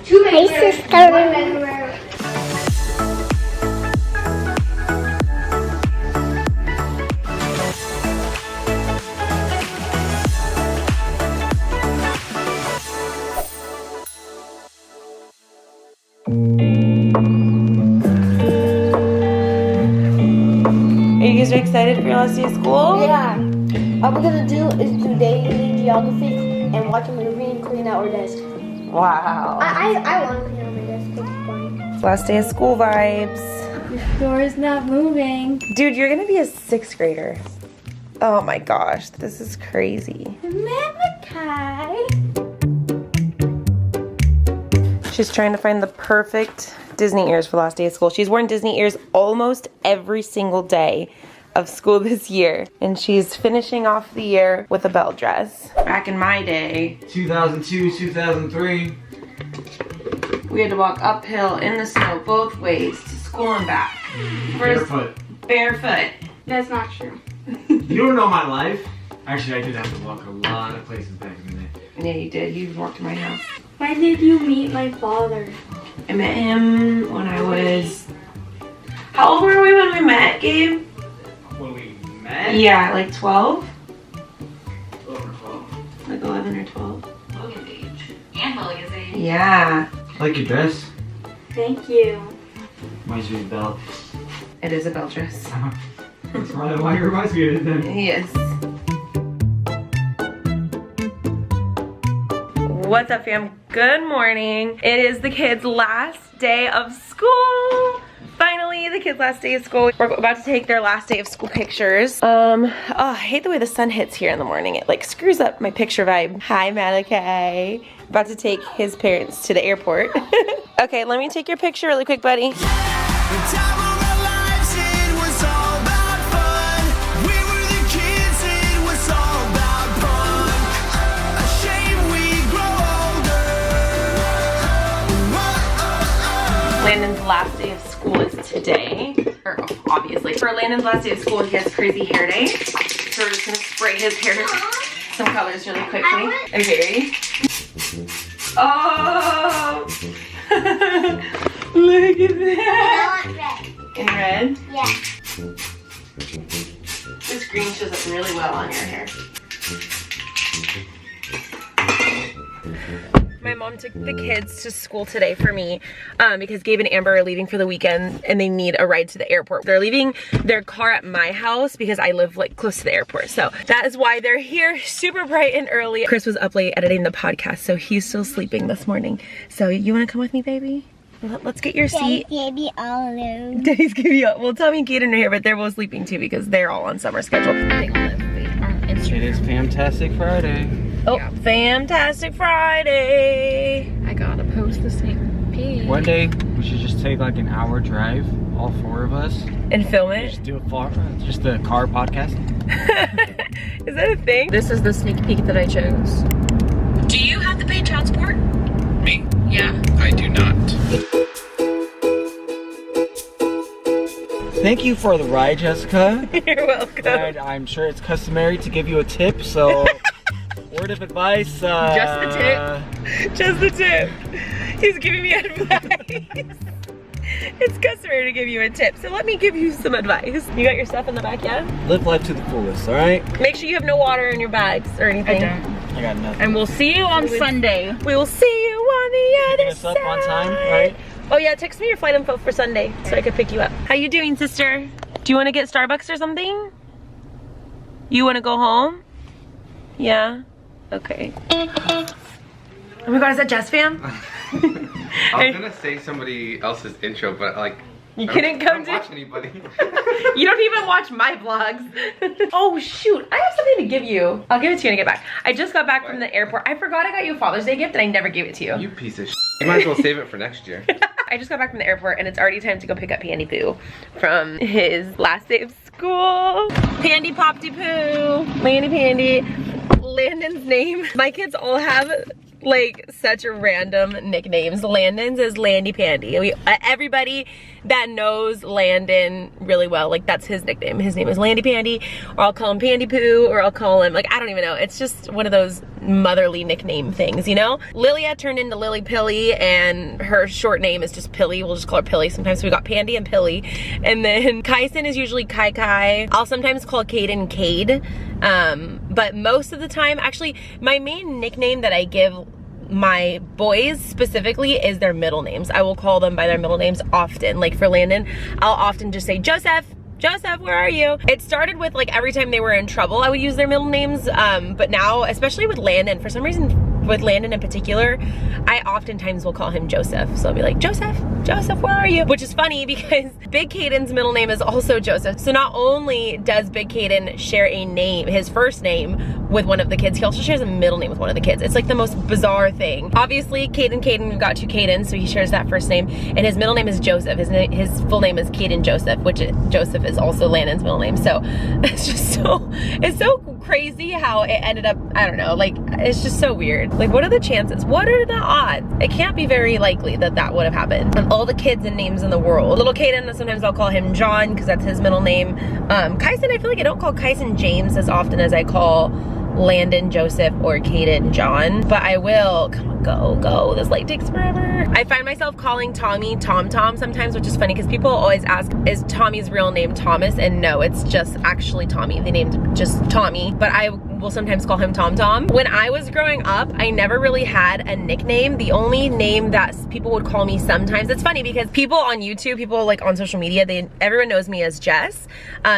2 bedrooms, 1 bedroom. Are you guys excited for your last day of school? Yeah. All we're gonna do is do daily geography and watch a movie and clean out our desk. Wow. I want to clean out my desk because it's fun. Last day of school vibes. The door is not moving. Dude, you're gonna be a 6th grader. Oh my gosh, this is crazy. Malachi. She's trying to find the perfect Disney ears for last day of school. She's worn Disney ears almost every single day of school this year. And she's finishing off the year with a bell dress. Back in my day, 2002, 2003. we had to walk uphill in the snow both ways to school and back. Barefoot. Barefoot. That's not true. You don't know my life. Actually, I did have to walk a lot of places back in the day. Yeah, you did. You walked to my house. When did you meet my father? I met him when I was... How old were we when we met, Gabe? When we met? Yeah, like 12? Over 12. Like 11 or 12. Logan's age. And Lilia's age. Yeah. I like your dress. Thank you. Reminds me of belt. It is a bell dress. That's why it reminds me of it then. Yes. What's up, fam? Good morning. It is the kids' last day of school. Finally, the kids' last day of school. We're about to take their last day of school pictures. Oh, I hate the way the sun hits here in the morning. It like screws up my picture vibe. Hi, Malachi. About to take his parents to the airport. Okay, let me take your picture really quick, buddy. Landen's last day of school is today, or obviously. For Landen's last day of school, he has crazy hair day. So we're just gonna spray his hair some colors really quickly. Okay, ready? Oh! Look at that! In red? Yeah. This green shows up really well on your hair. My mom took the kids to school today for me because Gabe and Amber are leaving for the weekend and they need a ride to the airport. They're leaving their car at my house because I live like close to the airport. So that is why they're here super bright and early. Chris was up late editing the podcast, so he's still sleeping this morning. So you want to come with me, baby? Let's get your seat. Daddy all alone. Daddy's giving you up. Well, Tommy and Kaden are here, but they're both sleeping too because they're all on summer schedule. It is Fantastic Friday. Oh, yeah. Fantastic Friday. I gotta post the sneak peek. One day, we should just take like an hour drive, all 4 of us. And film it? Just do a just a car podcast. Is that a thing? This is the sneak peek that I chose. Do you have to pay child support? Me? Yeah. I do not. Thank you for the ride, Jessica. You're welcome. And I'm sure it's customary to give you a tip, so word of advice. Just the tip. Just the tip. He's giving me advice. It's customary to give you a tip, so let me give you some advice. You got your stuff in the back yet? Live life to the fullest, alright? Make sure you have no water in your bags or anything. I don't. I got nothing. And we'll see you on Sunday. We will see you on the other Pick us side. up on time, right? Oh yeah, text me your flight info for Sunday so I can pick you up. How you doing, sister? Do you want to get Starbucks or something? You want to go home? Yeah? Okay. Oh my god, is that JesssFam? I was gonna say somebody else's intro, but like You couldn't come I to. don't watch anybody. You don't even watch my vlogs. Oh shoot, I have something to give you. I'll give it to you when I get back. I just got back from the airport. I forgot I got you a Father's Day gift and I never gave it to you. You piece of shit. You might as well save it for next year. I just got back from the airport and it's already time to go pick up Pandy Poo from his last day of school. Pandy Popty Poo, Landy Pandy, Landen's name. My kids all have like such random nicknames. Landon's is Landy Pandy. Everybody that knows Landen really well, like that's his nickname. His name is Landy Pandy, or I'll call him Pandy Poo, or I'll call him, like, I don't even know. It's just one of those motherly nickname things, you know? Lilia turned into Lily Pilly, and her short name is just Pilly. We'll just call her Pilly sometimes. So we got Pandy and Pilly. And then Kyson is usually Kai Kai. I'll sometimes call Caden Cade. But most of the time, actually, my main nickname that I give my boys specifically is their middle names. I will call them by their middle names often. Like for Landen, I'll often just say, Joseph, where are you? It started with like every time they were in trouble, I would use their middle names. But now, especially with Landen, for some reason, with Landen in particular, I oftentimes will call him Joseph. So I'll be like, Joseph, where are you? Which is funny because Big Caden's middle name is also Joseph. So not only does Big Caden share a name, his first name, with one of the kids, he also shares a middle name with one of the kids. It's like the most bizarre thing. Obviously, Caden, we've got 2 Cadens, so he shares that first name, and his middle name is Joseph. His full name is Caden Joseph, which Joseph is also Landen's middle name. So it's just it's so crazy how it ended up, I don't know, like, it's just so weird. Like, what are the chances? What are the odds? It can't be very likely that that would have happened. And all the kids and names in the world. Little Caden, sometimes I'll call him John because that's his middle name. Kyson, I feel like I don't call Kyson James as often as I call Landen Joseph or Caden John, but I will. Come on, go. This light takes forever. I find myself calling Tommy Tom sometimes, which is funny because people always ask, is Tommy's real name Thomas? And no, it's just actually Tommy. They named just Tommy, but I will sometimes call him Tom. When I was growing up, I never really had a nickname. The only name that people would call me sometimes, it's funny because people on YouTube, people like on social media, everyone knows me as Jess,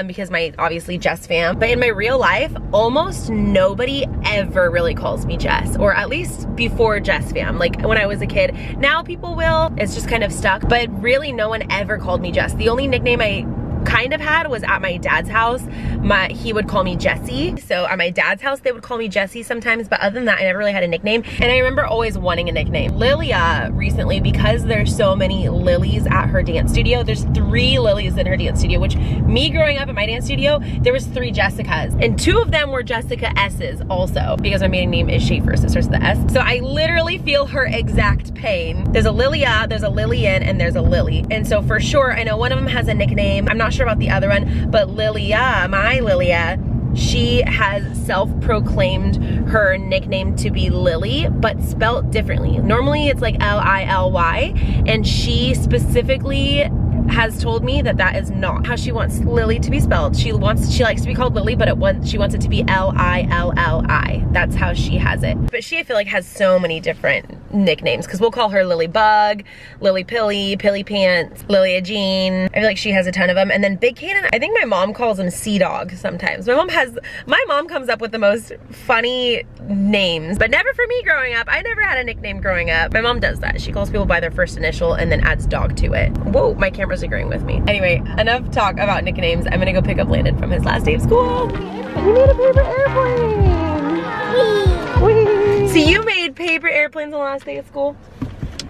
because obviously JesssFam. But in my real life, almost nobody ever really calls me Jess, or at least before JesssFam. Like when I was a kid, now people will, it's just kind of stuck, but really no one ever called me Jess. The only nickname I kind of had was at my dad's house. He would call me Jessie. So at my dad's house, they would call me Jessie sometimes, but other than that, I never really had a nickname. And I remember always wanting a nickname. Lilia recently, because there's so many Lilies at her dance studio, there's 3 Lilies in her dance studio, which me growing up in my dance studio, there was 3 Jessicas, and 2 of them were Jessica S's also, because my maiden name is Schaefer, so it starts with the S. So I literally feel her exact pain. There's a Lilia, there's a Lillian, and there's a Lily. And so for sure, I know one of them has a nickname. I'm not sure about the other one, but Lilia, my Lilia, she has self-proclaimed her nickname to be Lily, but spelt differently. Normally it's like L-I-L-Y, and she specifically has told me that that is not how she wants Lily to be spelled. She likes to be called Lily, but she wants it to be L-I-L-L-I. That's how she has it. But she, I feel like, has so many different nicknames, because we'll call her Lily Bug, Lily Pilly, Pilly Pants, Lilia Jean. I feel like she has a ton of them. And then Big Caden, I think my mom calls him Sea Dog sometimes. My mom comes up with the most funny names, but never for me growing up. I never had a nickname growing up. My mom does that. She calls people by their first initial and then adds dog to it. Whoa, my camera's agreeing with me. Anyway, enough talk about nicknames. I'm gonna go pick up Landen from his last day of school. We made a paper airplane. Whee! So you made paper airplanes on the last day of school?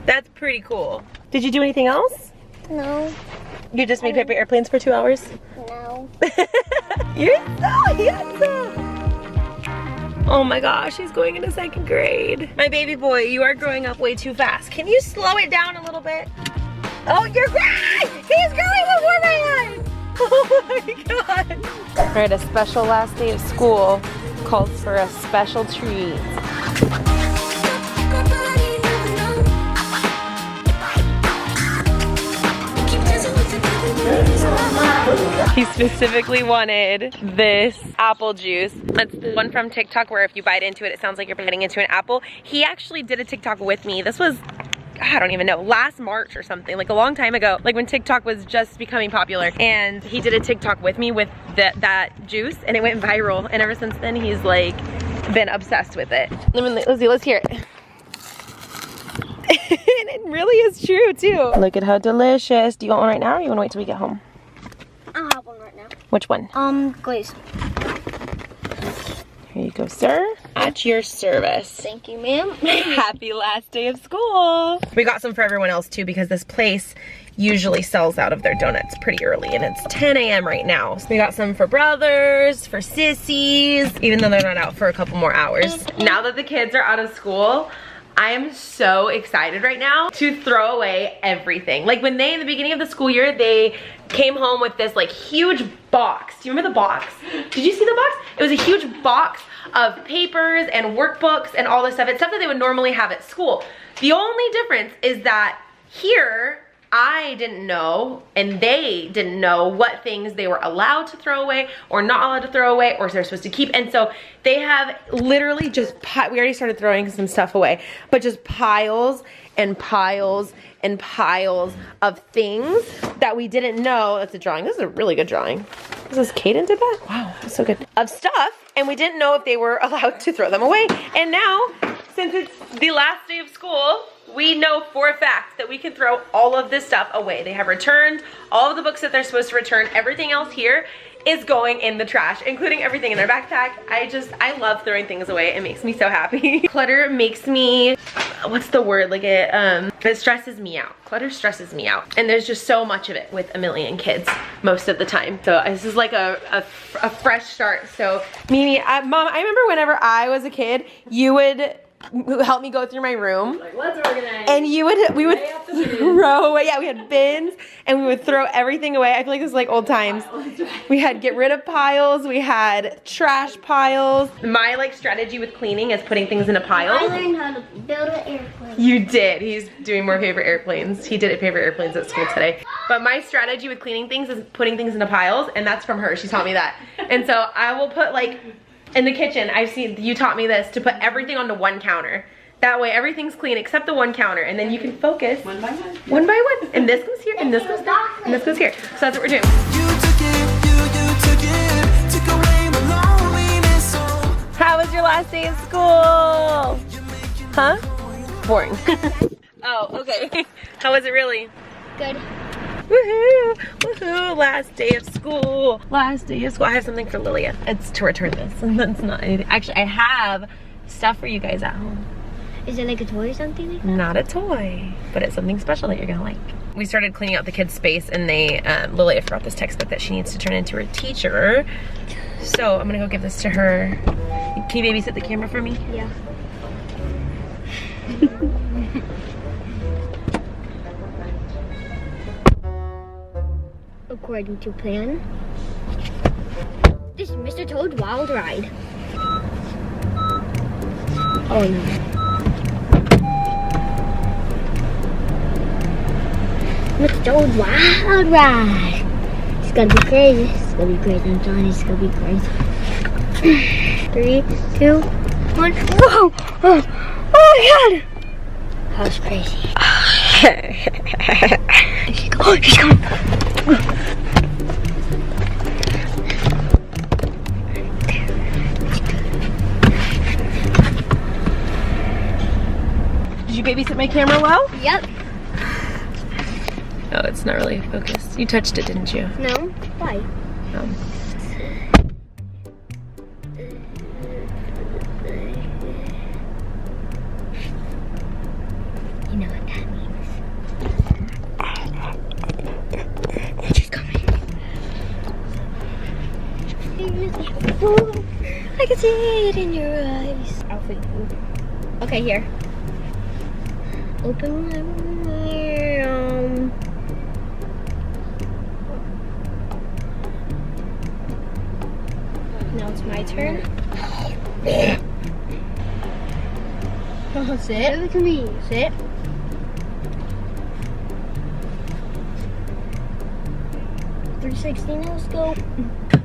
That's pretty cool. Did you do anything else? No. You just made paper airplanes for 2 hours? No. You're so handsome. Oh my gosh, he's going into 2nd grade. My baby boy, you are growing up way too fast. Can you slow it down a little bit? Oh, you're great! He's growing before my eyes! Oh my god. All right, a special last day of school calls for a special treat. He specifically wanted this apple juice. That's the one from TikTok where if you bite into it, it sounds like you're biting into an apple. He actually did a TikTok with me. This was, I don't even know, last March or something, like a long time ago, like when TikTok was just becoming popular. And he did a TikTok with me with that juice, and it went viral. And ever since then, he's like been obsessed with it. Let's hear it. And it really is true too. Look at how delicious. Do you want one right now, or you want to wait till we get home? I'll have one right now. Which one? Glazed. Here you go, sir. At your service. Thank you, ma'am. Happy last day of school. We got some for everyone else too, because this place usually sells out of their donuts pretty early, and it's 10 a.m. right now. So we got some for brothers, for sissies, even though they're not out for a couple more hours. Now that the kids are out of school, I am so excited right now to throw away everything. Like when they, in the beginning of the school year, they came home with this like huge box. Do you remember the box? Did you see the box? It was a huge box of papers and workbooks and all this stuff. It's stuff that they would normally have at school. The only difference is that here, I didn't know and they didn't know what things they were allowed to throw away or not allowed to throw away or they're supposed to keep. And so they have literally just, we already started throwing some stuff away, but just piles and piles and piles of things that we didn't know. That's a drawing. This is a really good drawing. Is this Kaden did that? Wow, that's so good. Of stuff, and we didn't know if they were allowed to throw them away. And now, since it's the last day of school, we know for a fact that we can throw all of this stuff away. They have returned all of the books that they're supposed to return. Everything else here is going in the trash, including everything in their backpack. I love throwing things away. It makes me so happy. Clutter makes me, what's the word? Like it stresses me out. Clutter stresses me out. And there's just so much of it with a million kids most of the time. So this is like a fresh start. So Mimi, Mom, I remember whenever I was a kid, you would help me go through my room. Like, let's organize. And we would throw away, yeah, we had bins and we would throw everything away. I feel like this is like old times. We had get rid of piles, we had trash piles. My like strategy with cleaning is putting things in a pile. I learned how to build an airplane. You did. He's doing more paper airplanes. He did paper airplanes at school today. But my strategy with cleaning things is putting things into piles, and that's from her. She taught me that. And so I will put like, in the kitchen, I've seen, you taught me this, to put everything onto one counter. That way everything's clean except the one counter, and then you can focus one by one. One by one. And this goes here, and this goes there, and this goes here. So that's what we're doing. How was your last day of school? Huh? Boring. Oh, okay. How was it really? Good. Woohoo! Woohoo! Last day of school. Last day of school. I have something for Lilia. It's to return this. It's not anything. Actually, I have stuff for you guys at home. Is it like a toy or something like that? Not a toy, but it's something special that you're gonna like. We started cleaning out the kids' space, and they, Lilia forgot this textbook that she needs to turn into her teacher. So I'm gonna go give this to her. Can you babysit the camera for me? Yeah. According to plan, this is Mr. Toad's Wild Ride. Oh no. Mr. Toad's Wild Ride. It's gonna be crazy. It's gonna be crazy. I'm telling you, it's gonna be crazy. 3, 2, 1. Whoa! Oh my god! That was crazy. Oh, she's coming. Did you babysit my camera well? Yep. Oh, it's not really focused. You touched it, didn't you? No? Why? You know what that means. She's coming. I can see it in your eyes. I'll feed you. Okay, here. Open my mouth. Now it's my turn. Oh, sit. Look at me. Sit. $3.60. Let's go.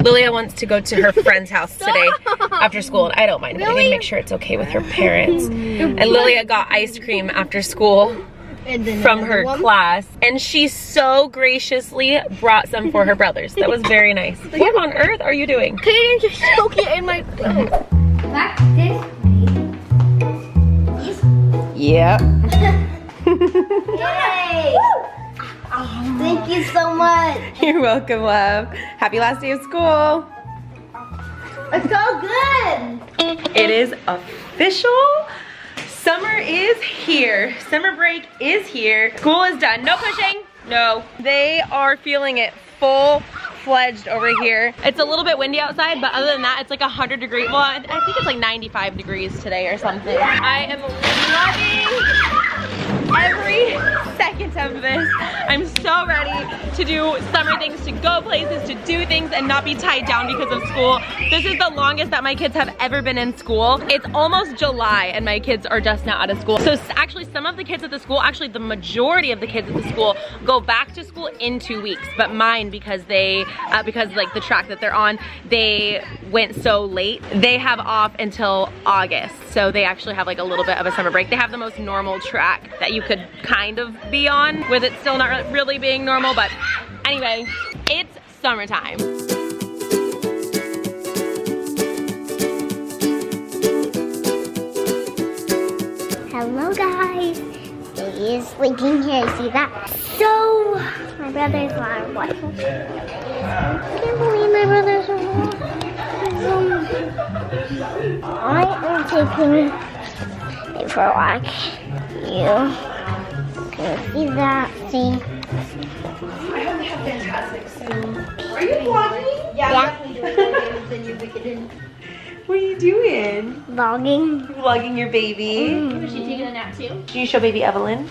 Lilia wants to go to her friend's house today after school, and I don't mind. But I need to make sure it's okay with her parents. And Lilia got ice cream after school from her class, and she so graciously brought some for her brothers. That was very nice. What on earth are you doing? Kaden just soak it in my back this way. Yeah. Yay! Thank you so much. You're welcome, love. Happy last day of school. It's so good. It is official. Summer is here. Summer break is here. School is done. No pushing. No. They are feeling it full full-fledged over here. It's a little bit windy outside, but other than that, it's like 100 degrees. Well, I think it's like 95 degrees today or something. I am loving every second of this. I'm so ready to do summer things, to go places, to do things and not be tied down because of school. This is the longest that my kids have ever been in school. It's almost July and my kids are just now out of school. So actually some of the kids at the school, actually the majority of the kids at the school go back to school in 2 weeks. But mine, because they, because like the track that they're on, they went so late, they have off until August. So they actually have like a little bit of a summer break. They have the most normal track that you could kind of be on, with it still not really being normal, but anyway, it's summertime. Hello guys, he is sleeping here, see that? So, my brothers are watching. I can't believe my brothers are watching. I am taking it for a walk. You can see that, see? I hope they have fantastic soon. Are you vlogging? Yeah. What are you doing? Vlogging. Vlogging your baby. Is she taking a nap too? Can you show baby Addelyn?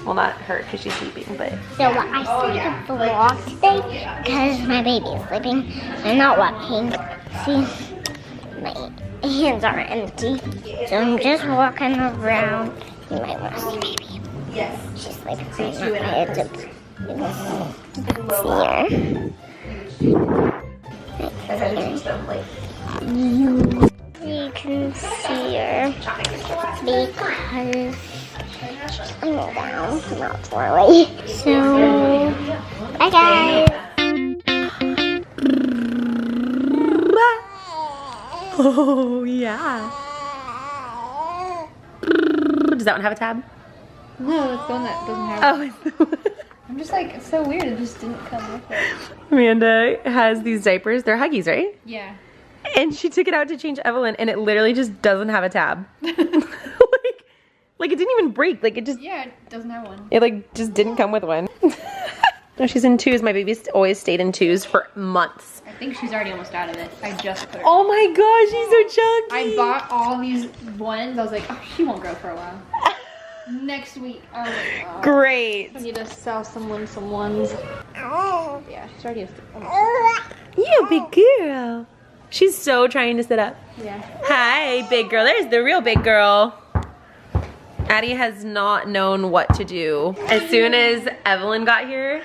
Well, not her because she's sleeping, but. So I started the vlog today because my baby is sleeping. I'm not walking. See, my hands are empty. So I'm just walking around. You might want to see baby. Yes. She's sleeping right now. I had to see her. You can see her because I'm down, not really. So, bye guys. Oh, yeah. Does that one have a tab? No, it's the one that doesn't have. Oh, I'm just like, it's so weird. It just didn't come with it. Amanda has these diapers. They're Huggies, right? Yeah. And she took it out to change Addelyn, and it literally just doesn't have a tab. like it didn't even break. Like it just. Yeah, it doesn't have one. It like just didn't come with one. No, she's in twos. My baby's always stayed in twos for months. I think she's already almost out of it. I just put her. Oh my gosh, she's so chunky. I bought all these ones. I was like, oh, she won't grow for a while. Next week, I was like, oh, Great. I need to sell some ones. Yeah, she's already almost. You big girl. She's so trying to sit up. Yeah. Hi, big girl. There's the real big girl. Addie has not known what to do. As soon as Addelyn got here,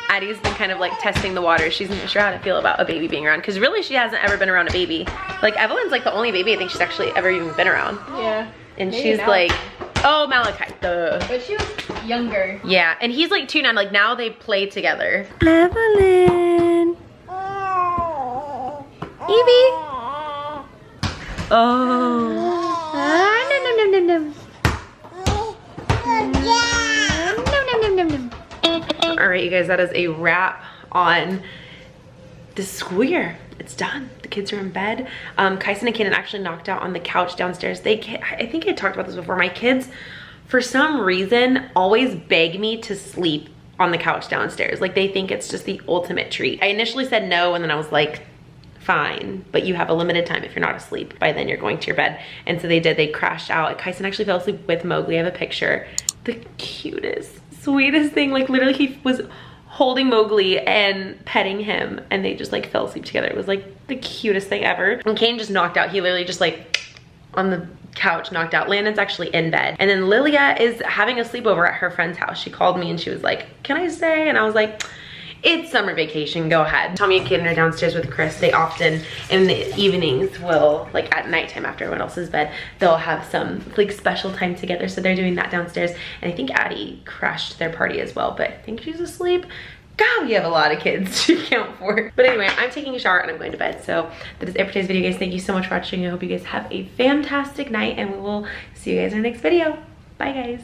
Addie's been kind of like testing the water. She's not sure how to feel about a baby being around, because really she hasn't ever been around a baby. Like Addelyn's like the only baby I think she's actually ever even been around. Yeah. And Maybe she's Malachi. like, oh, Malachi, duh. But she was younger. Yeah, and he's like 2 now. Like now they play together. Addelyn. Evie. Oh. Nom, nom, nom, nom. All right, you guys, that is a wrap on the school year. It's done. The kids are in bed. Kyson and Kaden actually knocked out on the couch downstairs. I think I talked about this before. My kids, for some reason, always beg me to sleep on the couch downstairs. Like they think it's just the ultimate treat. I initially said no, and then I was like, fine, but you have a limited time. If you're not asleep by then, you're going to your bed. And so they did. They crashed out. Kyson actually fell asleep with Mowgli. I have a picture. The cutest, sweetest thing. Like literally he was holding Mowgli and petting him, and they just like fell asleep together. It was like the cutest thing ever. And Kaden just knocked out. He literally just like on the couch knocked out. Landen's actually in bed. And then Lilia is having a sleepover at her friend's house. She called me and she was like, can I stay? And I was like, it's summer vacation, go ahead. Tommy and Kaden are downstairs with Chris. They often, in the evenings, will, like at nighttime after everyone else is bed, they'll have some like special time together. So they're doing that downstairs. And I think Addie crashed their party as well, but I think she's asleep. God, we have a lot of kids to count for. But anyway, I'm taking a shower and I'm going to bed. So that is it for today's video, guys. Thank you so much for watching. I hope you guys have a fantastic night, and we will see you guys in the next video. Bye, guys.